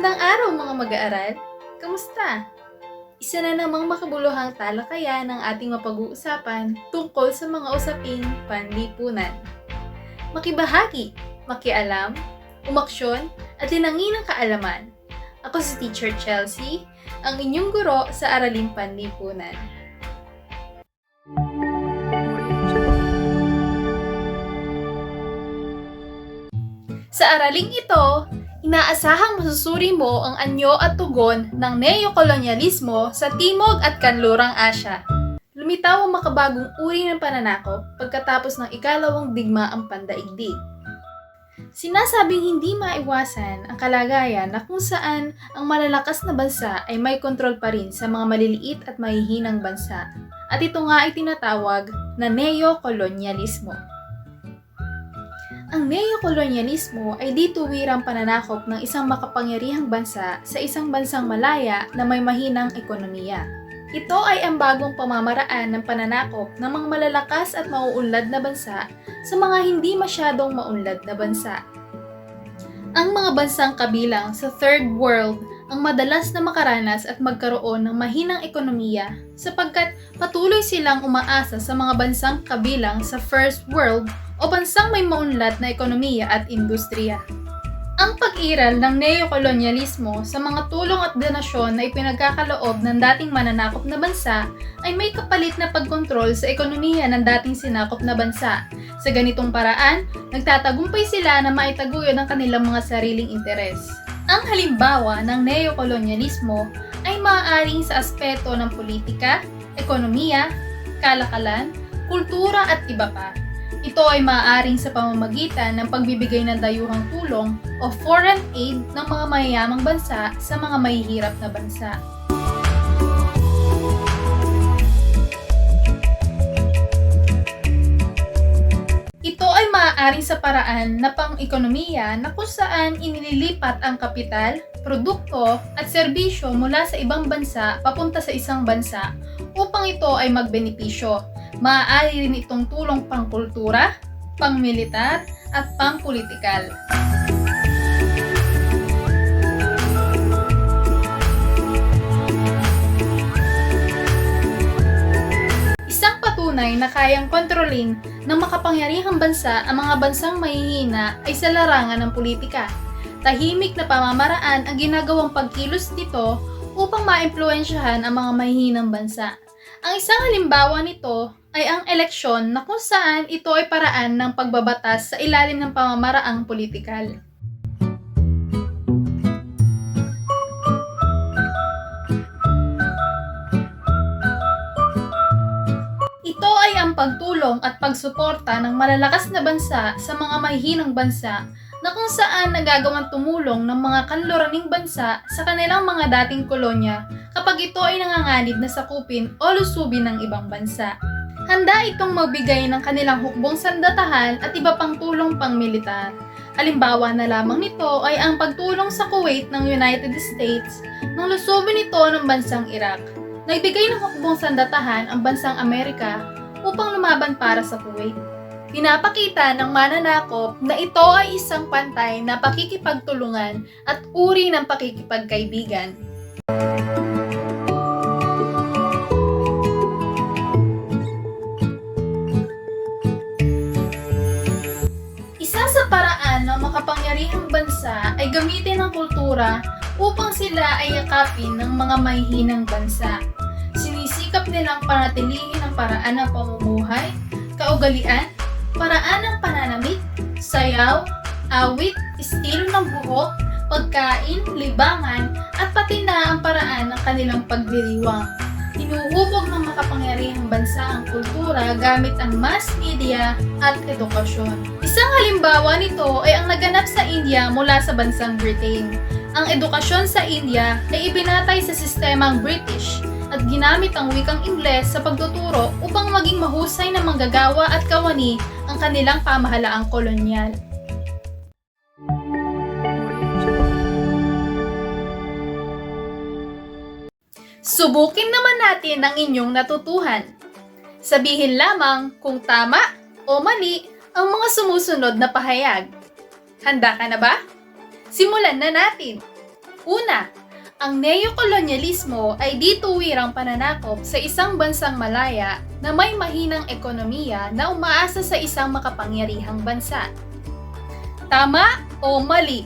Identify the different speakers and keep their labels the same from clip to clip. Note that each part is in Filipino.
Speaker 1: Magandang araw mga mag-aaral! Kamusta? Isa na namang makabuluhang talakayan ang ating mapag-uusapan tungkol sa mga usaping panlipunan. Makibahagi, makialam, umaksyon, at linangin ang kaalaman. Ako si Teacher Chelsea, ang inyong guro sa Araling Panlipunan. Sa araling ito, inaasahang masusuri mo ang anyo at tugon ng neokolonyalismo sa Timog at Kanlurang Asya. Lumitaw ang makabagong uri ng pananakop pagkatapos ng ikalawang digmaang pandaigdig. Sinasabing hindi maiwasan ang kalagayan na kung saan ang malalakas na bansa ay may kontrol pa rin sa mga maliliit at mahihinang bansa. At ito nga ay tinatawag na neokolonyalismo. Ang neokolonyalismo ay di tuwirang pananakop ng isang makapangyarihang bansa sa isang bansang malaya na may mahinang ekonomiya. Ito ay ang bagong pamamaraan ng pananakop ng mga malalakas at mauunlad na bansa sa mga hindi masyadong maunlad na bansa. Ang mga bansang kabilang sa Third World ang madalas na makaranas at magkaroon ng mahinang ekonomiya sapagkat patuloy silang umaasa sa mga bansang kabilang sa First World o bansang may maunlad na ekonomiya at industriya. Ang pag-iral ng neokolonyalismo sa mga tulong at donasyon na ipinagkakaloob ng dating mananakop na bansa ay may kapalit na pagkontrol sa ekonomiya ng dating sinakop na bansa. Sa ganitong paraan, nagtatagumpay sila na maitaguyod ang kanilang mga sariling interes. Ang halimbawa ng neokolonyalismo ay maaaring sa aspeto ng politika, ekonomiya, kalakalan, kultura at iba pa. Ito ay maaaring sa pamamagitan ng pagbibigay ng dayuhang tulong o foreign aid ng mga mayayamang bansa sa mga mahihirap na bansa. Ito ay maaaring sa paraan na pang-ekonomiya na kung saan inililipat ang kapital, produkto at serbisyo mula sa ibang bansa papunta sa isang bansa upang ito ay magbenepisyo. Maaari rin itong tulong pangkultura, pangmilitar, at pangpolitikal. Isang patunay na kayang kontrolin ng makapangyarihang bansa ang mga bansang mahihina ay sa larangan ng politika. Tahimik na pamamaraan ang ginagawang pagkilos nito upang maimpluwensyahan ang mga mahihinang bansa. Ang isang halimbawa nito ay ang eleksyon na kung saan ito ay paraan ng pagbabatas sa ilalim ng pamamaraang politikal. Ito ay ang pagtulong at pagsuporta ng malalakas na bansa sa mga mahihinang bansa na kung saan nagagawang tumulong ng mga kanluraning bansa sa kanilang mga dating kolonya kapag ito ay nanganganib na sakupin o lusubin ng ibang bansa. Handa itong magbigay ng kanilang hukbong sandatahan at iba pang tulong pang-militar. Halimbawa na lamang nito ay ang pagtulong sa Kuwait ng United States nang lusubin ito ng bansang Iraq. Nagbigay ng hukbong sandatahan ang bansang Amerika upang lumaban para sa Kuwait. Pinapakita ng mananakop na ito ay isang pantay na pakikipagtulungan at uri ng pakikipagkaibigan. Isa sa paraan ng makapangyarihang bansa ay gamitin ang kultura upang sila ay yakapin ng mga mahihinang bansa. Sinisikap nilang panatilihin ang paraan ng pamumuhay, kaugalian, paraan ng pananamit, sayaw, awit, estilo ng buhok, pagkain, libangan, at pati na ang paraan ng kanilang pagdiriwang. Hinuhubog ng makapangyarihang bansa ang kultura gamit ang mass media at edukasyon. Isang halimbawa nito ay ang naganap sa India mula sa bansang Britain. Ang edukasyon sa India ay ibinatay sa sistemang British at ginamit ang wikang Ingles sa pagtuturo upang maging mahusay na manggagawa at kawani ang kanilang pamahalaang kolonyal. Subukin naman natin ang inyong natutuhan. Sabihin lamang kung tama o mali ang mga sumusunod na pahayag. Handa ka na ba? Simulan na natin! Una, ang neokolonyalismo ay di-tuwirang pananakop sa isang bansang malaya na may mahinang ekonomiya na umaasa sa isang makapangyarihang bansa. Tama o mali?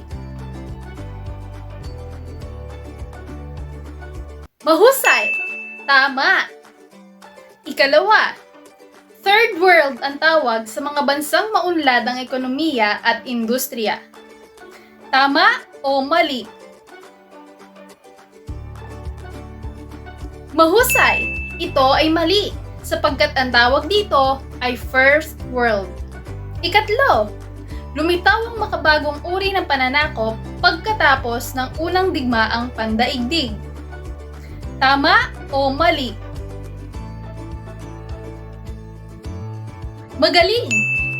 Speaker 1: Mahusay! Tama! Ikalawa, Third World ang tawag sa mga bansang maunlad ang ekonomiya at industriya. Tama o mali? Mahusay! Ito ay mali, sapagkat ang tawag dito ay First World. Ikatlo, lumitaw ang makabagong uri ng pananakop pagkatapos ng unang digmaang pandaigdig. Tama o mali? Magaling!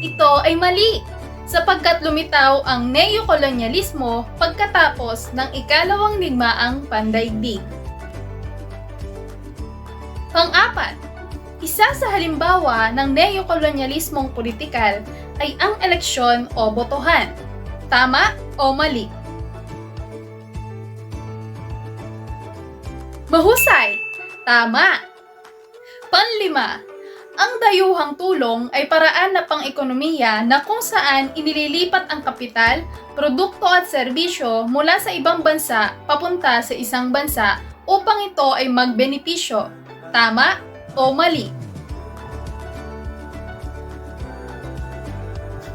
Speaker 1: Ito ay mali, sapagkat lumitaw ang neokolonyalismo pagkatapos ng ikalawang digmaang pandaigdig. Pang-apat, isa sa halimbawa ng neokolonyalismong politikal ay ang eleksyon o botohan. Tama o mali? Mahusay! Tama! Panlima, ang dayuhang tulong ay paraan na pang-ekonomiya na kung saan inililipat ang kapital, produkto at serbisyo mula sa ibang bansa papunta sa isang bansa upang ito ay magbenepisyo. Tama o mali?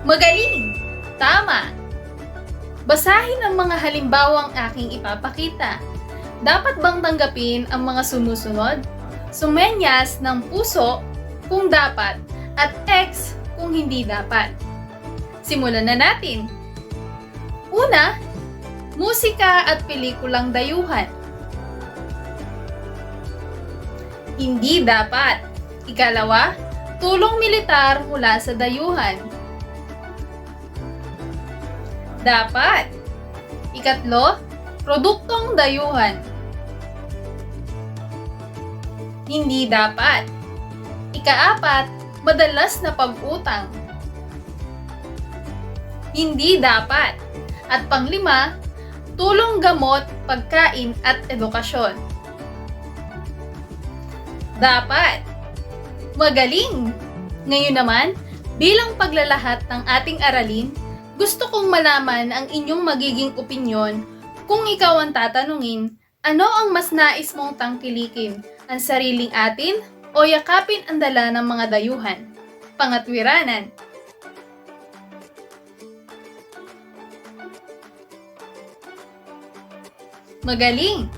Speaker 1: Magaling! Tama! Basahin ang mga halimbawang aking ipapakita. Dapat bang tanggapin ang mga sumusunod? Sumenyas ng puso kung dapat at X kung hindi dapat. Simulan na natin. Una, musika at pelikulang dayuhan. Hindi dapat. Ikalawa, tulong militar mula sa dayuhan. Dapat. Ikatlo, produktong dayuhan. Hindi dapat. Ikaapat, madalas na pag-utang. Hindi dapat. At panglima, tulong gamot, pagkain at edukasyon. Dapat. Magaling! Ngayon naman, bilang paglalahat ng ating aralin, gusto kong malaman ang inyong magiging opinyon kung ikaw ang tatanungin, ano ang mas nais mong tangkilikin, ang sariling atin o yakapin ang dala ng mga dayuhan? Pangatwiranan. Magaling!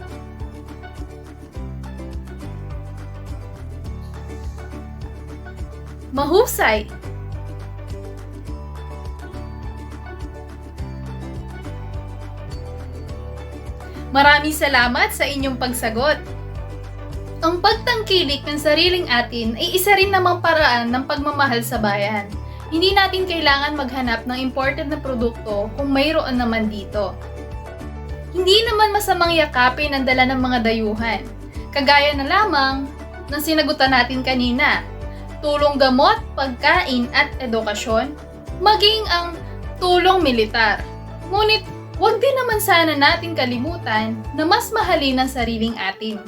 Speaker 1: Mahusay! Maraming salamat sa inyong pagsagot. Ang pagtangkilik ng sariling atin ay isa rin namang paraan ng pagmamahal sa bayan. Hindi natin kailangan maghanap ng imported na produkto kung mayroon naman dito. Hindi naman masamang yakapin ang dala ng mga dayuhan. Kagaya na lamang ng sinagutan natin kanina, tulong gamot, pagkain at edukasyon, maging ang tulong militar. Ngunit huwag din naman sana natin kalimutan na mas mahalin ang sariling atin.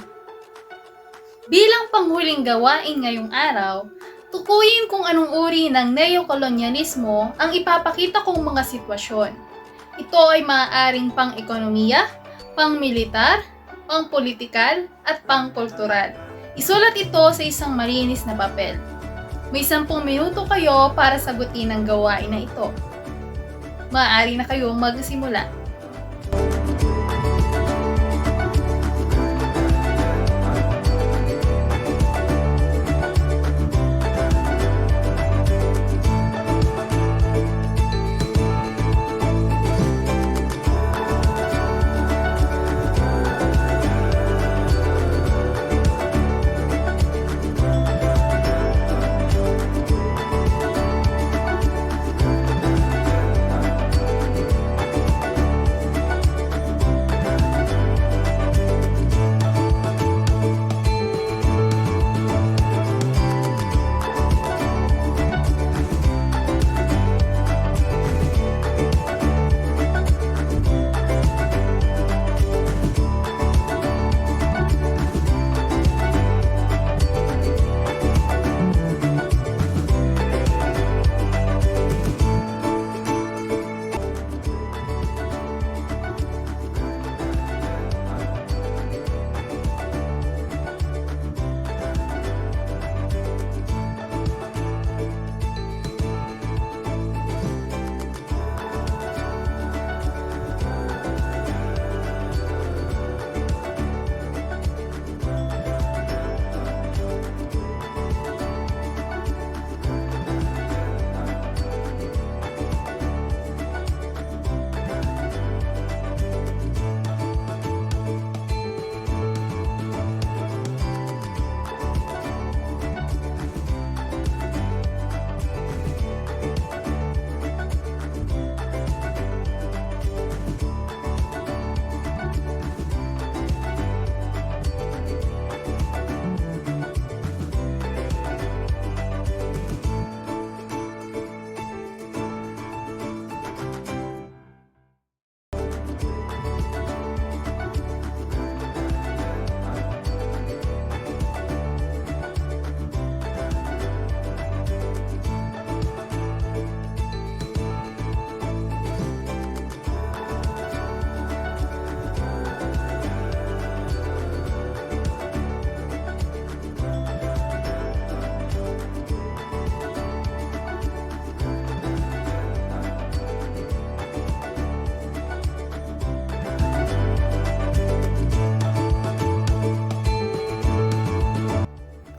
Speaker 1: Bilang panghuling gawain ngayong araw, tukuyin kung anong uri ng neokolonyalismo ang ipapakita kong mga sitwasyon. Ito ay maaaring pang-ekonomiya, pang-militar, pang-politikal, at pang-kultural. Isulat ito sa isang malinis na papel. May 10 minuto kayo para sagutin ang gawain na ito. Maaari na kayong magsimula.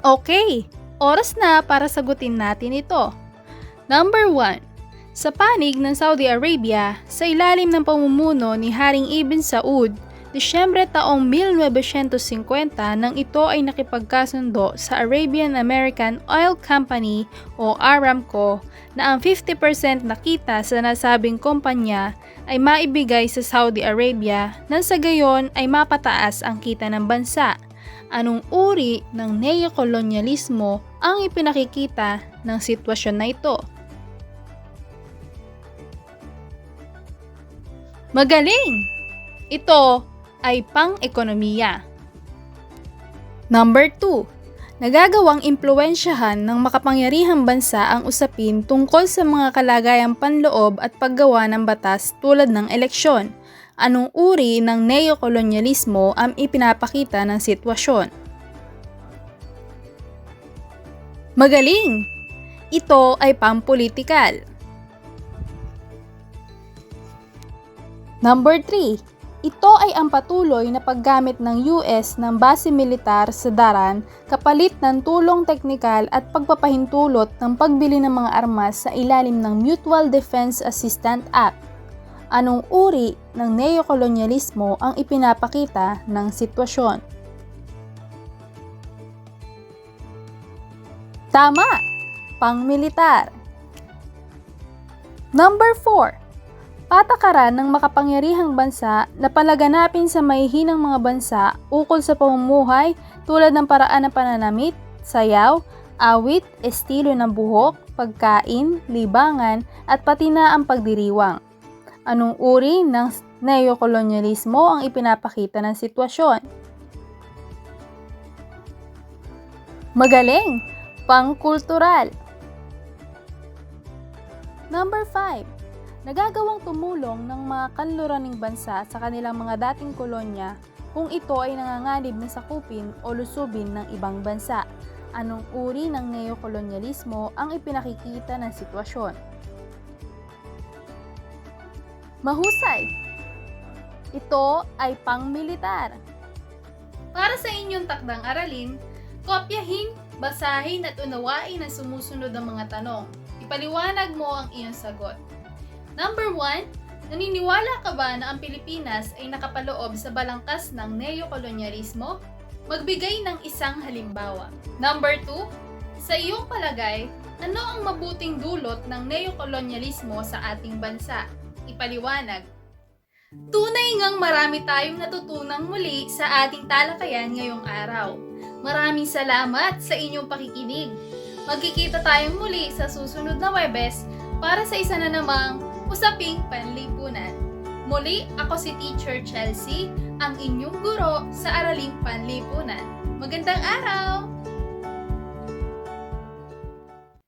Speaker 1: Okay, oras na para sagutin natin ito. Number 1. Sa panig ng Saudi Arabia, sa ilalim ng pamumuno ni Haring Ibn Saud, Disyembre taong 1950 nang ito ay nakipagkasundo sa Arabian American Oil Company o Aramco na ang 50% na kita sa nasabing kumpanya ay maibigay sa Saudi Arabia nang sa gayon ay mapataas ang kita ng bansa. Anong uri ng neokolonyalismo ang ipinakikita ng sitwasyon na ito? Magaling! Ito ay pang-ekonomiya. Number 2. Nagagawang impluwensyahan ng makapangyarihang bansa ang usapin tungkol sa mga kalagayang panloob at paggawa ng batas tulad ng eleksyon. Anong uri ng neokolonyalismo ang ipinapakita ng sitwasyon? Magaling! Ito ay pampolitikal. Number 3. Ito ay ang patuloy na paggamit ng US ng base militar sa Daran kapalit ng tulong teknikal at pagpapahintulot ng pagbili ng mga armas sa ilalim ng Mutual Defense Assistance Act. Anong uri ng neokolonyalismo ang ipinapakita ng sitwasyon? Tama! Pang-militar. Number 4. Patakaran ng makapangyarihang bansa na palaganapin sa mahihinang mga bansa ukol sa pamumuhay tulad ng paraan ng pananamit, sayaw, awit, estilo ng buhok, pagkain, libangan, at pati na ang pagdiriwang. Anong uri ng neokolonyalismo ang ipinapakita ng sitwasyon? Magaling! Pangkultural. Number 5. Nagagawang tumulong ng mga kanluraning bansa sa kanilang mga dating kolonya kung ito ay nanganganib na sakupin o lusubin ng ibang bansa. Anong uri ng neokolonyalismo ang ipinakikita ng sitwasyon? Mahusay! Ito ay pang-militar. Para sa inyong takdang aralin, kopyahin, basahin at unawain ang sumusunod ng mga tanong. Ipaliwanag mo ang iyong sagot. Number 1, naniniwala ka ba na ang Pilipinas ay nakapaloob sa balangkas ng neokolonyalismo? Magbigay ng isang halimbawa. Number 2, sa iyong palagay, ano ang mabuting dulot ng neokolonyalismo sa ating bansa? Ipaliwanag. Tunay ngang marami tayong natutunang muli sa ating talakayan ngayong araw. Maraming salamat sa inyong pakikinig. Magkikita tayong muli sa susunod na Huwebes para sa isa na namang Usaping Panlipunan. Muli, ako si Teacher Chelsea, ang inyong guro sa Araling Panlipunan. Magandang araw!